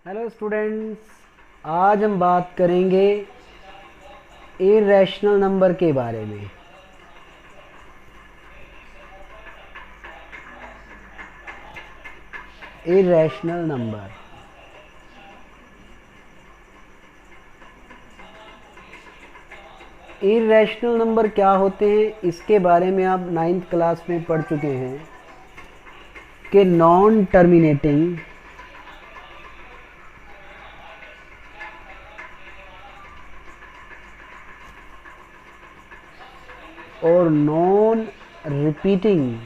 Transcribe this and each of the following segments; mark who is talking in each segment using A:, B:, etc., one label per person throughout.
A: Hello students, आज हम बात करेंगे इरेशनल नंबर के बारे में। इरेशनल नंबर इरेशनल नंबर क्या होते हैं, इसके बारे में आप 9th क्लास में पढ़ चुके हैं कि नॉन टर्मिनेटिंग और नॉन रिपीटिंग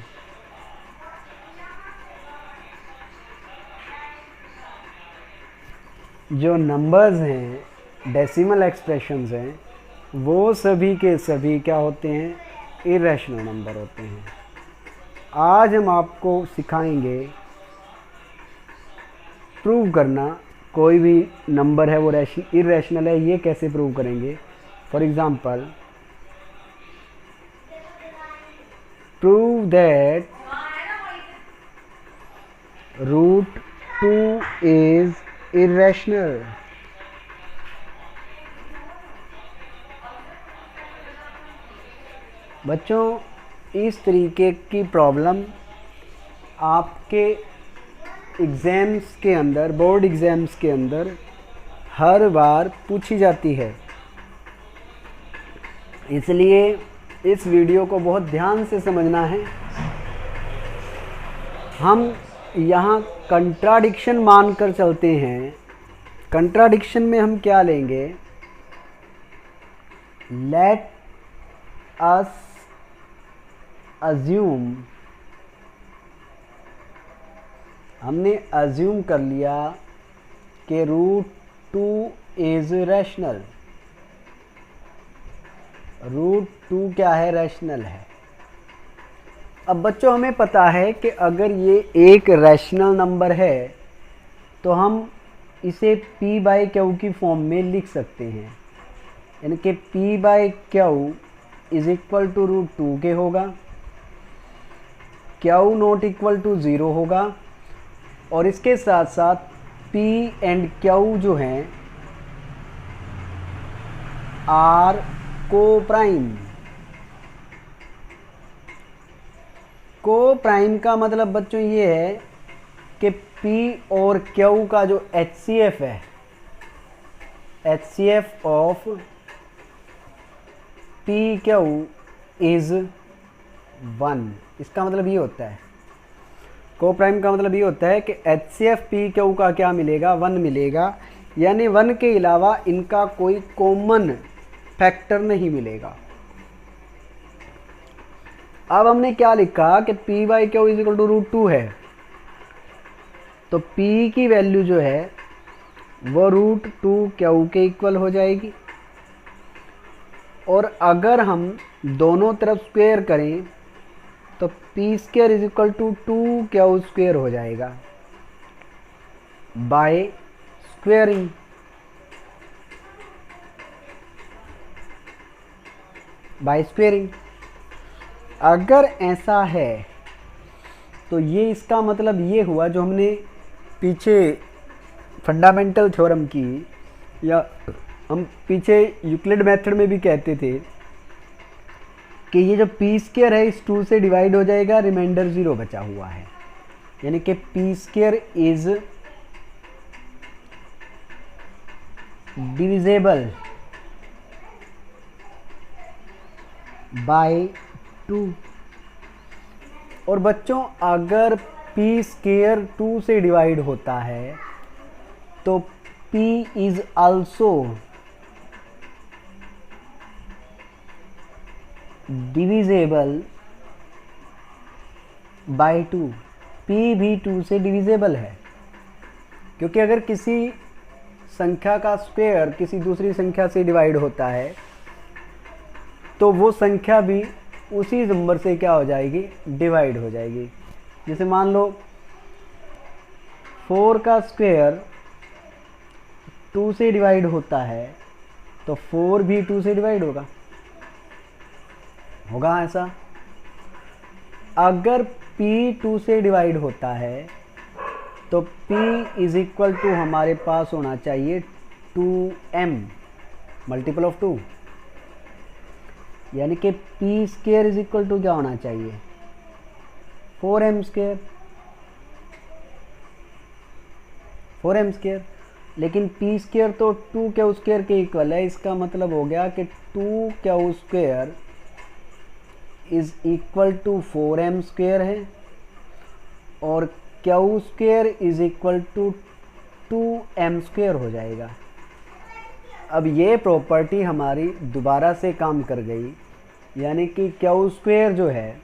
A: जो नंबर्स हैं, डेसिमल एक्सप्रेशंस हैं, वो सभी के सभी क्या होते हैं, इरेशनल नंबर होते हैं। आज हम आपको सिखाएंगे प्रूव करना कोई भी नंबर है वो इरेशनल है, ये कैसे प्रूव करेंगे। For example, prove that √2 is irrational. बच्चों, इस तरीके की प्रॉब्लम आपके एग्ज़ाम्स के अंदर, बोर्ड एग्ज़ाम्स के अंदर हर बार पूछी जाती है, इसलिए इस वीडियो को बहुत ध्यान से समझना है। हम यहाँ कंट्राडिक्शन मानकर चलते हैं। कंट्राडिक्शन में हम क्या लेंगे, लेट अस अज्यूम, हमने अज्यूम कर लिया कि √2 इज रैशनल। √2 क्या है, रैशनल है। अब बच्चों, हमें पता है कि अगर ये एक रैशनल नंबर है तो हम इसे p/q की फॉर्म में लिख सकते हैं, यानी कि p/q इज इक्वल टू √2 के होगा, q नॉट इक्वल टू 0 होगा, और इसके साथ साथ p एंड q जो हैं आर को प्राइम का मतलब बच्चों ये है कि P और Q का जो HCF है, HCF ऑफ PQ इज 1। इसका मतलब ये होता है, को प्राइम का मतलब ये होता है कि HCF PQ का क्या मिलेगा, 1 मिलेगा, यानी 1 के अलावा इनका कोई कॉमन फैक्टर नहीं मिलेगा। अब हमने क्या लिखा कि p/q इज इक्वल टू √2 है, तो p की वैल्यू जो है वो √2q के इक्वल हो जाएगी, और अगर हम दोनों तरफ स्क्वायर करें तो p² is equal to 2q² हो जाएगा बाय स्क्वेयरिंग। अगर ऐसा है तो ये इसका मतलब ये हुआ, जो हमने पीछे फंडामेंटल थ्योरम की, या हम पीछे यूक्लिड मेथड में भी कहते थे कि ये जो p² है इस 2 से डिवाइड हो जाएगा, रिमाइंडर 0 बचा हुआ है, यानी कि p² इज डिविजेबल बाय 2। और बच्चों, अगर p² 2 से डिवाइड होता है तो p is also divisible by 2। p भी 2 से डिविजेबल है, क्योंकि अगर किसी संख्या का स्क्वायर किसी दूसरी संख्या से डिवाइड होता है तो वो संख्या भी उसी नंबर से क्या हो जाएगी, डिवाइड हो जाएगी। जैसे मान लो 4 का स्क्वायर 2 से डिवाइड होता है तो 4 भी 2 से डिवाइड होगा ऐसा। अगर p 2 से डिवाइड होता है तो P इज इक्वल टू हमारे पास होना चाहिए 2m मल्टीपल ऑफ 2, यानी कि P square is equal to क्या होना चाहिए 4m स्क्वायर, 4m स्क्वायर। लेकिन P स्क्वायर तो 2 क्यू स्क्वायर के इक्वल है, इसका मतलब हो गया कि 2 Q square is equal to 4m square है, और Q square is equal to 2m square हो जाएगा। अब ये प्रॉपर्टी हमारी दोबारा से काम कर गई, यानी कि क्यू स्क्वायर जो है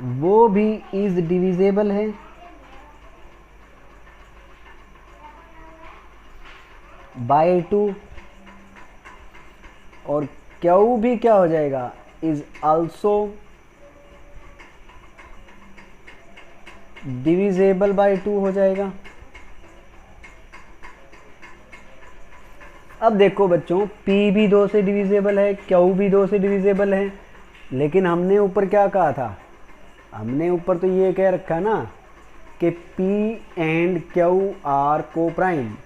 A: वो भी इज डिविजेबल है बाय 2, और क्यू भी क्या हो जाएगा इज आल्सो डिविजेबल बाय 2 हो जाएगा। अब देखो बच्चों, P भी 2 से डिविजेबल है, Q भी 2 से डिविजेबल है, लेकिन हमने ऊपर क्या कहा था, हमने ऊपर तो ये कह रखा ना कि P एंड Q आर को प्राइम,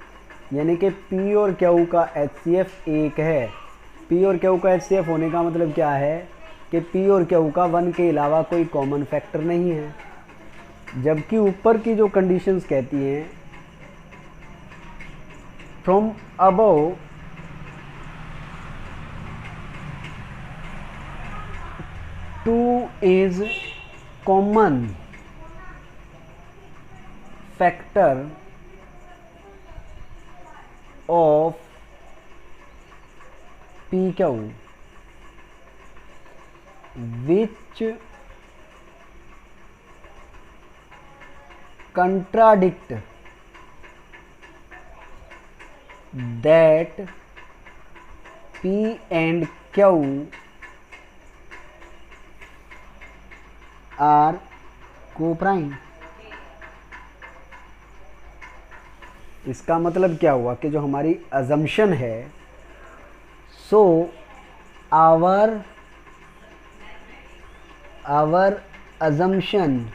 A: यानी कि P और Q का HCF एक है। P और Q का HCF होने का मतलब क्या है कि P और Q का 1 के अलावा कोई कॉमन फैक्टर नहीं है, जबकि ऊपर की जो कंडीशंस कहती हैं from above two is common factor of PQ which contradict that P and Q are co-prime। इसका मतलब क्या हुआ कि जो हमारी अजम्पशन है, so our assumption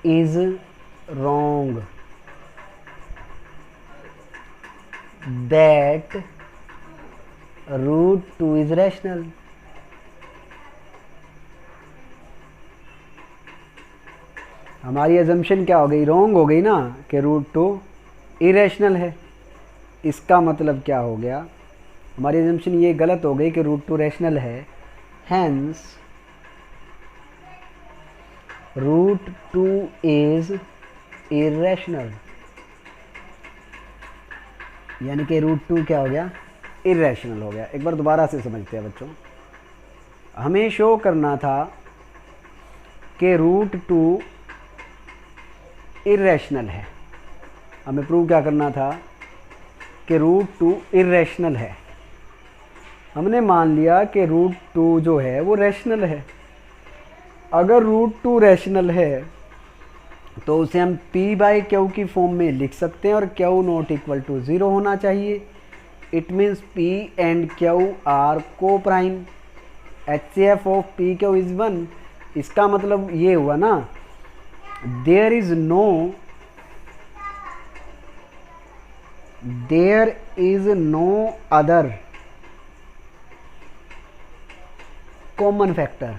A: is wrong, that root 2 is rational। हमारी assumption क्या हो गई, wrong हो गई ना, कि रूट 2 इरेशनल है। इसका मतलब क्या हो गया, हमारी assumption ये गलत हो गई कि रूट 2 रैशनल है, हैंस रूट 2 इज इरेशनल, यानी कि रूट 2 क्या हो गया, इरेशनल हो गया। एक बार दोबारा से समझते हैं बच्चों, हमें शो करना था कि रूट 2 इरेशनल है, हमें प्रूव क्या करना था कि रूट 2 इरेशनल है। हमने मान लिया कि रूट 2 जो है वो रैशनल है। अगर रूट 2 रैशनल है तो उसे हम P बाई Q की फॉर्म में लिख सकते हैं, और Q नॉट इक्वल टू 0 होना चाहिए। It means P and Q are coprime, HCF of PQ is 1। इसका मतलब ये हुआ ना, there is no other common factor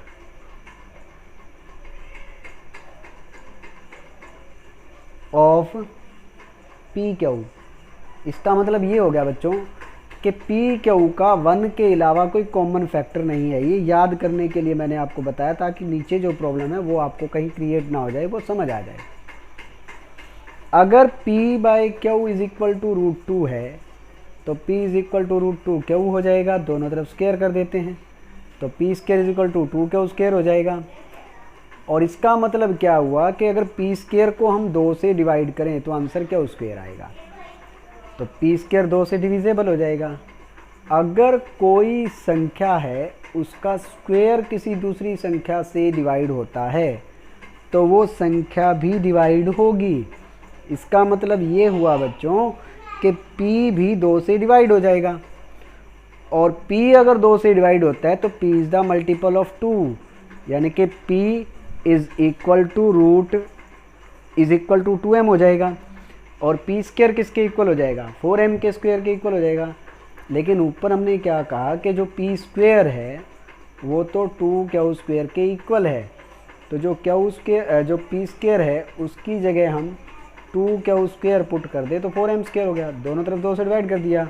A: of PQ। इसका मतलब ये हो गया बच्चों कि PQ का 1 के अलावा कोई कॉमन फैक्टर नहीं है। ये याद करने के लिए मैंने आपको बताया, ताकि नीचे जो प्रॉब्लम है वो आपको कहीं क्रिएट ना हो जाए, वो समझ आ जाए। अगर P by Q is equal to root 2 है तो P is equal to root 2 Q हो जाएगा, दोनों तरफ स्क्वायर कर देते हैं तो P square is equal to 2 Q square हो जाएगा। और इसका मतलब क्या हुआ कि अगर P स्क्वायर को हम 2 से डिवाइड करें तो आंसर Q स्क्वायर आएगा, तो P स्क्वायर 2 से डिविजेबल हो जाएगा। अगर कोई संख्या है उसका स्क्वायर किसी दूसरी संख्या से डिवाइड होता है तो वो संख्या भी डिवाइड होगी। इसका मतलब ये हुआ बच्चों कि P भी 2 से डिवाइड हो जाएगा। और p अगर 2 से डिवाइड होता है तो p is the multiple of 2, यानी कि p is equal to root is equal to 2m हो जाएगा। और p स्क्वायर किसके इक्वल हो जाएगा, 4m के स्क्वायर के इक्वल हो जाएगा। लेकिन ऊपर हमने क्या कहा कि जो p स्क्वायर है वो तो 2q स्क्वायर के इक्वल है, तो जो जो p स्क्वायर है उसकी जगह हम 2q स्क्वायर पुट कर दे तो 4m स्क्वायर हो गया। दोनों तरफ 2 से डिवाइड कर दिया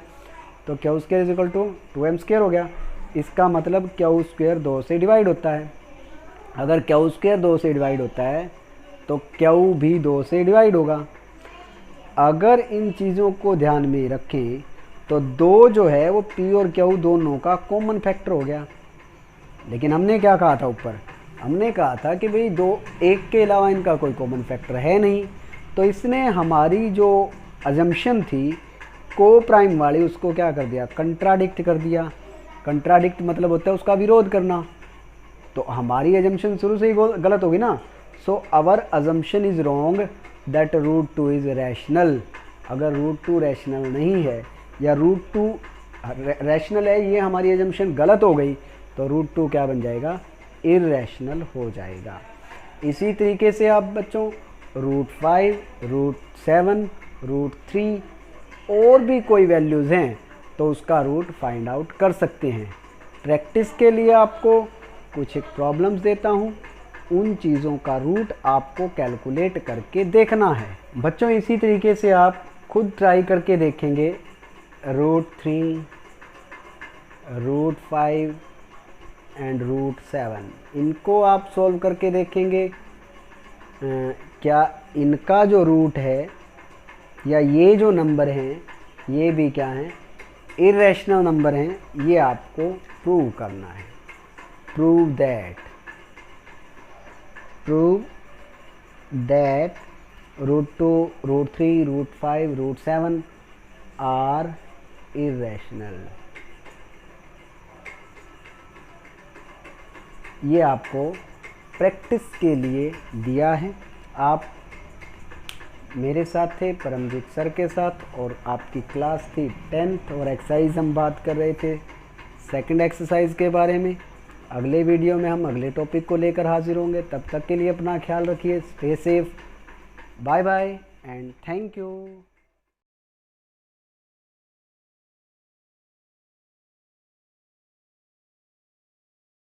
A: तो q square is equal to 2m square हो गया। इसका मतलब q स्क्वायर 2 से डिवाइड होता है। अगर q स्क्वायर 2 से डिवाइड होता है तो q भी 2 से डिवाइड होगा। अगर इन चीज़ों को ध्यान में रखें तो 2 जो है वो p और q दोनों का कॉमन फैक्टर हो गया। लेकिन हमने क्या कहा था ऊपर, हमने कहा था कि भाई 2 1 के अलावा इनका कोई कॉमन फैक्टर है नहीं, तो इसने हमारी जो अजम्पशन थी को प्राइम वाली उसको क्या कर दिया, कंट्राडिक्ट कर दिया। कंट्राडिक्ट मतलब होता है उसका विरोध करना। तो हमारी अजम्पशन शुरू से ही गलत होगी ना। So our assumption is wrong that root 2 is rational. अगर रूट 2 रैशनल नहीं है या रूट 2 रैशनल है, ये हमारी अजम्पशन गलत हो गई, तो रूट 2 क्या बन जाएगा, इररैशनल हो जाएगा। इसी तरीके से आप बच्चों रूट 5, रूट 7, रूट 3 और भी कोई वैल्यूज़ हैं तो उसका रूट फाइंड आउट कर सकते हैं। प्रैक्टिस के लिए आपको कुछ एक प्रॉब्लम्स देता हूँ, उन चीज़ों का रूट आपको कैलकुलेट करके देखना है। बच्चों इसी तरीके से आप खुद ट्राई करके देखेंगे। रूट 3, रूट 5 एंड रूट 7, इनको आप सॉल्व करके देखेंगे क्या इनका जो रूट है या ये जो नंबर हैं ये भी क्या हैं, इररेशनल नंबर हैं। ये आपको प्रूव करना है। Prove that root 2, root 3, root 5, root 7 are irrational. ये आपको प्रैक्टिस के लिए दिया है। आप मेरे साथ थे परमजीत सर के साथ और आपकी क्लास थी 10th और एक्सरसाइज हम बात कर रहे थे सेकंड एक्सरसाइज के बारे में। अगले वीडियो में हम अगले टॉपिक को लेकर हाजिर होंगे। तब तक के लिए अपना ख्याल रखिए। Stay safe. Bye bye and thank you.